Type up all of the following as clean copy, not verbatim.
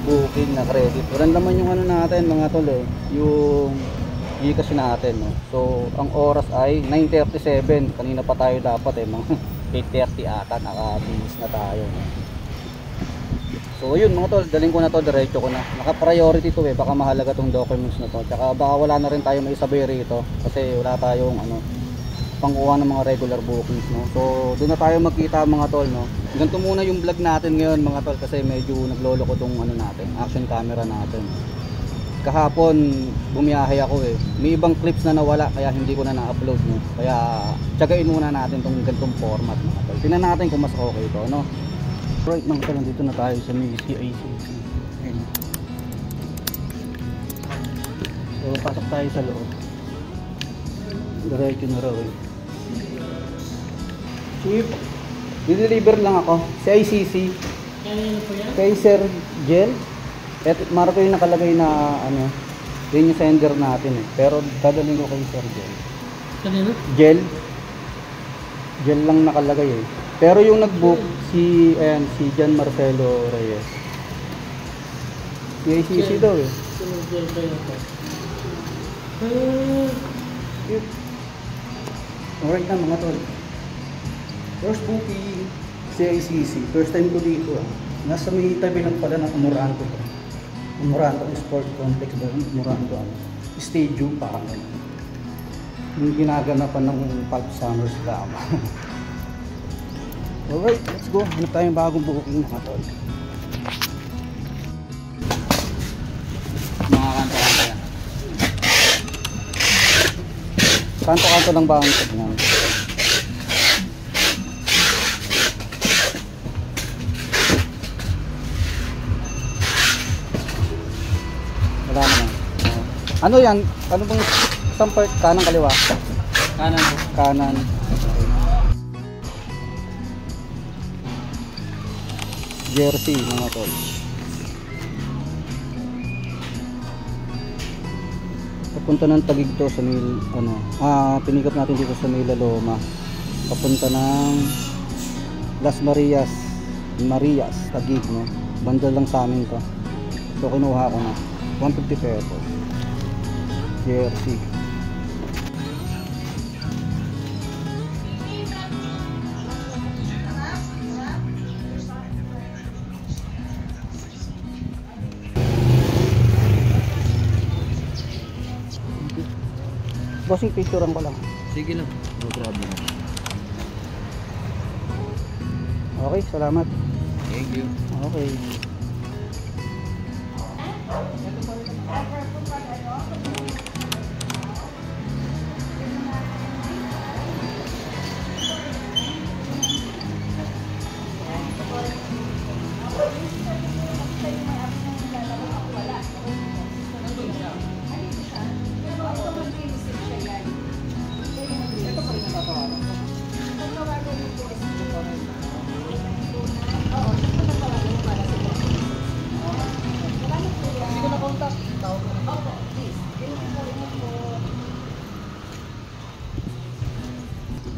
Booking na credit. Walang naman yung ano natin mga tol eh, yung Gcash natin no. So ang oras ay 9:37. Kanina pa tayo dapat eh mga 8:30 ata, nakabihis na tayo no? So yun mga tol, daling ko na to, diretso ko na. Naka-priority to eh, baka mahalaga tong documents na to. Tsaka baka wala na rin tayo may sabay rito kasi wala tayong ano pangkuha ng mga regular bookings no. So doon na tayo magkita mga tol no. Ganito muna yung vlog natin ngayon mga tol kasi medyo naglolo ko tong ano natin, action camera natin. Kahapon bumiyahe ako eh. May ibang clips na nawala kaya hindi ko na na-upload no. Kaya tiyagain muna natin tong ganitong format mga tol. Tingnan natin kung mas okay ito no. Right mga tol, dito na tayo sa CICC. So pasok tayo sa loob. Diretso na raw eh. Chief, i-deliver lang ako sa ICC kay Sir Gel. At marko yung nakalagay na ano, yun yung sender natin eh. Pero dadalhin ko kay Sir Gel. Kanino? Gel lang nakalagay eh. Pero yung nag-book si Jan Marcelo Reyes. Si ICC daw eh. Gel kayo po. Alright na mga tol. First booking CICC. First time ko dito ah. Nasa may tabi lang pala ng Amoranto to. Amoranto Sport Complex ba? Amoranto ano? Stadium pa ano. Yung ginaganapan ng Pulp Summers drama. Alright, let's go. Hanap tayong bagong booking mga tol. Mga kanto-kanto yan. Kanto-kanto lang ba ang tignan? Wala naman. Ano yan? Ano bang isang part? Kanan kaliwa? Kanan po. Kanan. Jersey mga tol. Papunta ng Taguig to sa may ano, pinikap natin dito sa may Loma. Papunta ng Las Marias, Taguig no. Banda lang sa amin to. So kinuha ko na 150 pesos. Jersey. Bossing, picturean ko lang. Sige lang. No problem. Okay, salamat. Thank you. Okay.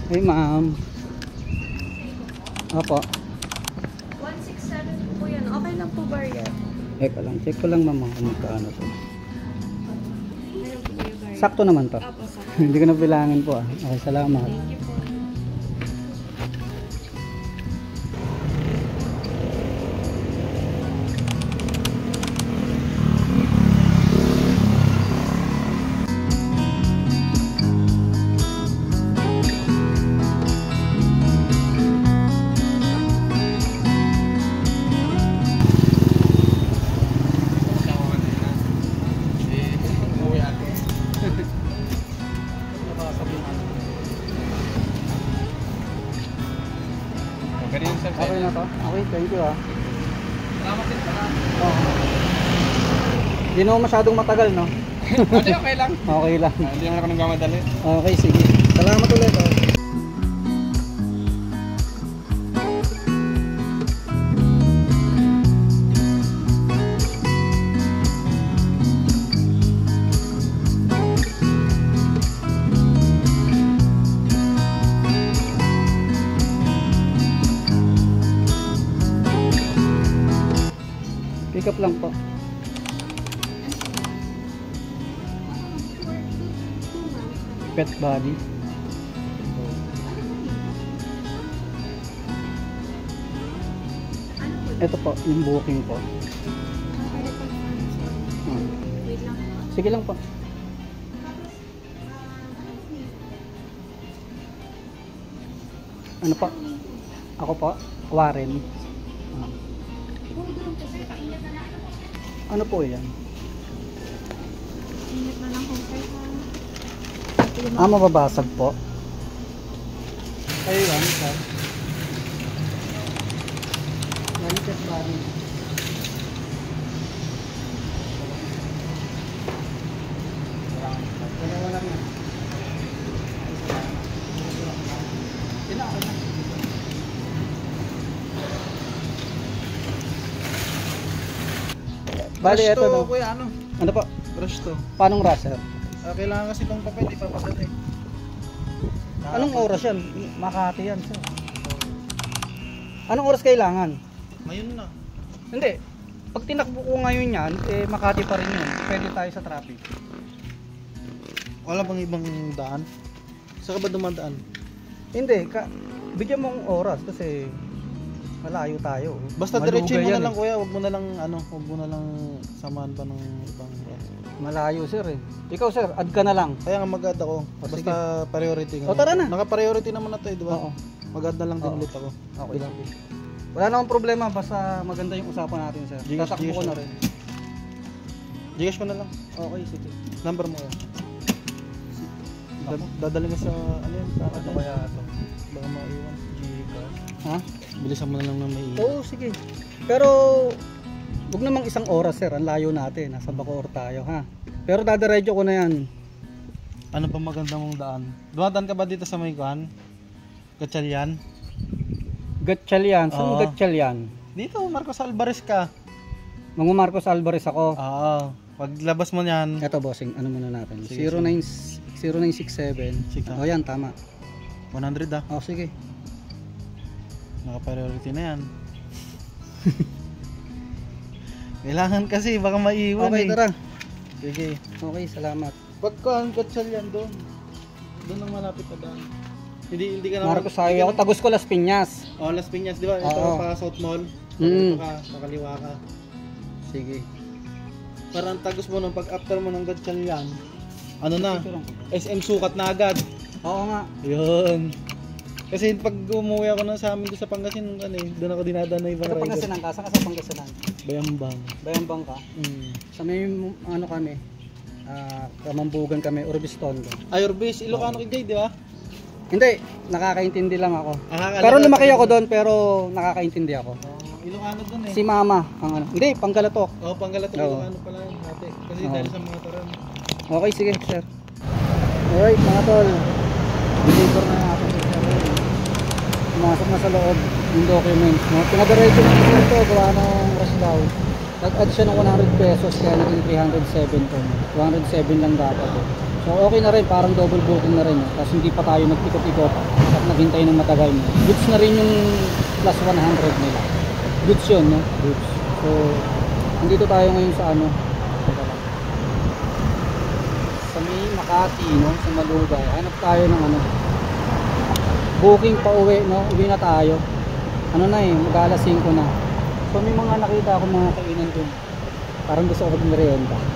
Hey ma'am. Opo. 167 po yan. Okay lang po ba yan? Eka lang. Check ko lang ma'am kung magkano to. Meron po kayo ba yan? Sakto naman to. Opo, sakto. Hindi ko na bilangin po ah. Okay, salamat. Thank you po. Ganyan sir. Okay na to? Okay, thank you ah. Salamat din pala. Oo. Hindi naman masyadong matagal, no? Hindi, okay lang. Okay lang. Hindi naman ako nagmamadali. Okay, sige. Salamat ulit. Oh. Pick up lang po. Pet body. Ito po, yung booking po. Hmm. Wait lang po. Sige lang po. Ano po? Ako po? Warren. Ah. Ano po yan? Ingat na lang po kayo. Mababasag po. Ayun, sir. Pet body. Dalawa lang yan. Sila ako na. Bali, Rush ito to, no. kuya, ano? Ano po? Rush to. Paanong raser? Kailangan kasi itong papel, di pa padali. Anong oras yan? Makati yan, sir. Anong oras kailangan? Ngayon na. Hindi. Pag tinakbo ko ngayon yan, eh Makati pa rin yun. Pwede tayo sa traffic. Wala bang ibang daan? Saan ka ba dumadaan? Hindi, bigyan mo ng oras kasi malayo tayo. Basta Malugay diretso mo yan na lang eh. kuya, wag mo na lang wag mo na lang samahan pa ng ibang. Malayo sir eh. Ikaw sir, add ka na lang. Kaya nga mag-add ako. Basta priority nga. O, tara na. Naka-priority naman na to, di ba? Oo. Mag-add na lang din Oo. ulit ako. Okay lang. Wala namang problema, basta maganda yung usapan natin sir. Gcash, Tatakbo ko Gcash. na rin. Gcash ko na lang. Okay, sige. Number mo yan. Dadali mo sa ano yan? Sa Ano kaya ito? Baka maiwan. Gcash. Ha? Bilisan mo na lang na may Oo, sige. Pero huwag namang isang oras sir, ang layo natin. Nasa Bacoor tayo ha. Pero dadaredyo ko na yan. Ano pa maganda mong daan? Dumadaan ka ba dito sa Maykuan? Gatchalian? Gatchalian, saan Oo. Gatchalian? Dito, Marcos Alvarez ka. Mga Marcos Alvarez ako. Oo. Paglabas mo niyan, Ito bossing, ano muna natin? Sige, 0967. Sige. O yan, tama. 100 ah. O sige. Naka-priority na yan. Kailangan kasi, baka maiwan Okay, eh. tara. Sige. Okay, salamat. Pagka Gatchalian doon, doon ang malapit na daan. Hindi ka naman. Marcos Highway ako, tagus ko Las Piñas. Oh, Las Piñas, di ba? Ito Oo. pa South Mall. Mm. Ito ka, nakaliwa ka. Sige. Parang tagos mo nung pag after mo ng Gatchalian, ano na, Ito lang. SM sukat na agad. Oo nga. Yun. Kasi pag umuwi ako na sa amin doon sa Pangasinan, ano eh, doon ako dinadaan na ibang Sa rider. Pangasinan ka? Saan ka sa Pangasinan? Bayambang. Bayambang ka? Sa may ano kami, Kamambugan kami, Urbiston. Ayorbase, Ilocano kay Jay, di ba? Hindi, nakakaintindi lang ako. Akala Pero ko- lumaki ako doon, pero nakakaintindi ako. Ilocano doon eh. Si Mama, ang ano. Hindi, Panggalatok. Oh, Panggalatong Oo. Ilocano pala yun dati. Kasi Oo. dahil sa mga taran. Okay, sige, sir. Alright, mga tol. Deliver na natin ito. Pumasok na sa loob yung documents. No? Pinadarecho na ito, gawa ng rush daw. Nag-add siya ng 100 pesos, kaya naging 307 to. 207 lang dapat. Eh. So okay na rin, parang double booking na rin. Tapos hindi pa tayo nagpikot-ikot at naghintay ng matagal. No? Goods na rin yung plus 100 nila. Goods yun, no? Goods. So, nandito tayo ngayon sa ano. Teka lang. Sa may Makati, no? Sa Malugay. Hanap tayo ng ano. Booking pa uwi, no? Uwi na tayo. Ano na eh, mag-alas 5 na. So may mga nakita ako mga kainan dun. Parang gusto ko mag-merienda.